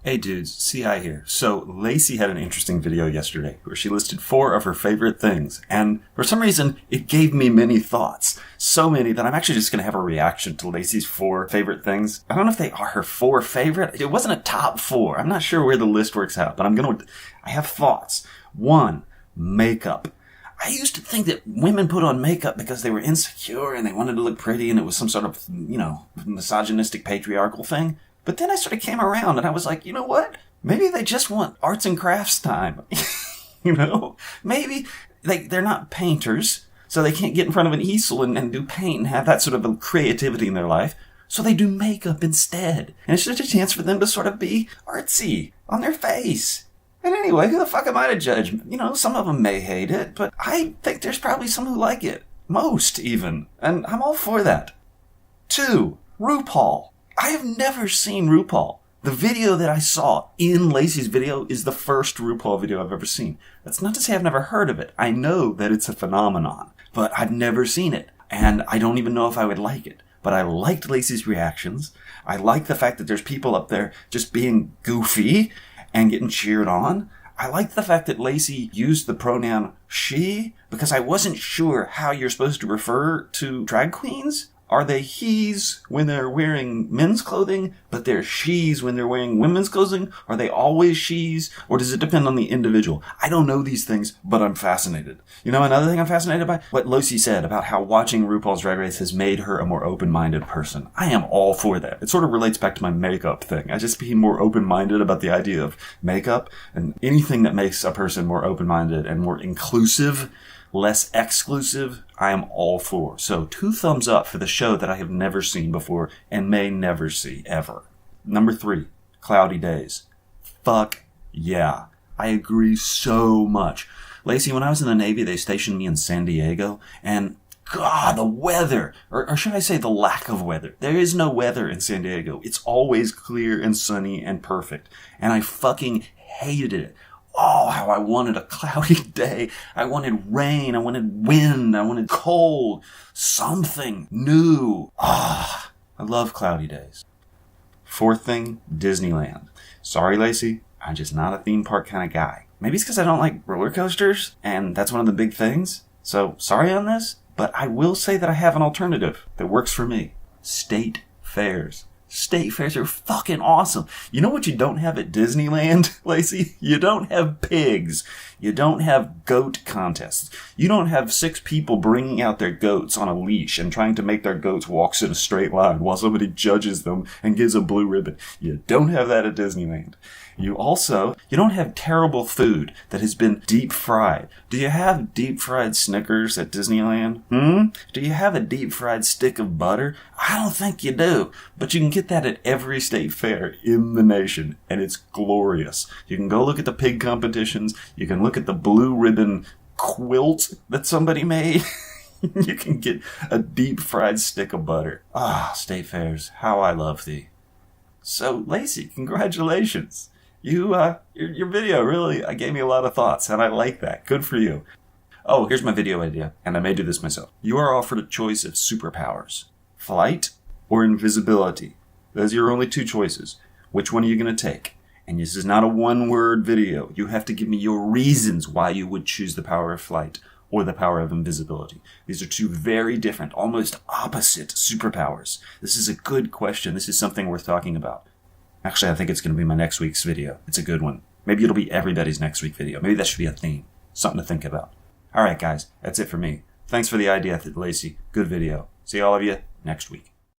Hey dudes, CI here. So, Lacey had an interesting video yesterday where she listed 4 of her favorite things, and for some reason, it gave me many thoughts. So many that I'm actually just going to have a reaction to Lacey's 4 favorite things. I don't know if they are her 4 favorite. It wasn't a top 4. I'm not sure where the list works out, but I have thoughts. 1, makeup. I used to think that women put on makeup because they were insecure and they wanted to look pretty and it was some sort of, misogynistic patriarchal thing. But then I sort of came around and I was like, you know what? Maybe they just want arts and crafts time. Maybe they're not painters, so they can't get in front of an easel and do paint and have that sort of a creativity in their life. So they do makeup instead. And it's just a chance for them to sort of be artsy on their face. And anyway, who the fuck am I to judge? Some of them may hate it, but I think there's probably some who like it. Most, even. And I'm all for that. 2, RuPaul. I have never seen RuPaul. The video that I saw in Lacey's video is the first RuPaul video I've ever seen. That's not to say I've never heard of it. I know that it's a phenomenon, but I've never seen it. And I don't even know if I would like it. But I liked Lacey's reactions. I like the fact that there's people up there just being goofy and getting cheered on. I like the fact that Lacey used the pronoun she, because I wasn't sure how you're supposed to refer to drag queens. Are they he's when they're wearing men's clothing, but they're she's when they're wearing women's clothing? Are they always she's, or does it depend on the individual? I don't know these things, but I'm fascinated. Another thing I'm fascinated by? What Lacey said about how watching RuPaul's Drag Race has made her a more open-minded person. I am all for that. It sort of relates back to my makeup thing. I just being more open-minded about the idea of makeup and anything that makes a person more open-minded and more inclusive, less exclusive, I am all for. So 2 thumbs up for the show that I have never seen before and may never see ever. Number 3, Cloudy Days. Fuck yeah. I agree so much. Lacey, when I was in the Navy, they stationed me in San Diego, and God, the weather, or should I say the lack of weather. There is no weather in San Diego. It's always clear and sunny and perfect. And I fucking hated it. Oh, how I wanted a cloudy day. I wanted rain. I wanted wind. I wanted cold. Something new. I love cloudy days. 4th thing, Disneyland. Sorry, Lacey. I'm just not a theme park kind of guy. Maybe it's because I don't like roller coasters, and that's one of the big things. So, sorry on this, but I will say that I have an alternative that works for me. State fairs. State fairs are fucking awesome. You know what you don't have at Disneyland, Lacey? You don't have pigs. You don't have goat contests. You don't have 6 people bringing out their goats on a leash and trying to make their goats walk in a straight line while somebody judges them and gives a blue ribbon. You don't have that at Disneyland. You don't have terrible food that has been deep fried. Do you have deep fried Snickers at Disneyland? Do you have a deep fried stick of butter? I don't think you do. But you can get that at every state fair in the nation, and it's glorious. You can go look at the pig competitions. You can look at the blue ribbon quilt that somebody made. You can get a deep fried stick of butter. State fairs, how I love thee. So, Lacey, congratulations. Your video really gave me a lot of thoughts, and I like that. Good for you. Oh, here's my video idea, and I may do this myself. You are offered a choice of superpowers. Flight or invisibility. Those are your only 2 choices. Which one are you going to take? And this is not a one-word video. You have to give me your reasons why you would choose the power of flight or the power of invisibility. These are 2 very different, almost opposite superpowers. This is a good question. This is something worth talking about. Actually, I think it's going to be my next week's video. It's a good one. Maybe it'll be everybody's next week video. Maybe that should be a theme. Something to think about. All right, guys. That's it for me. Thanks for the idea, Lacey. Good video. See all of you next week.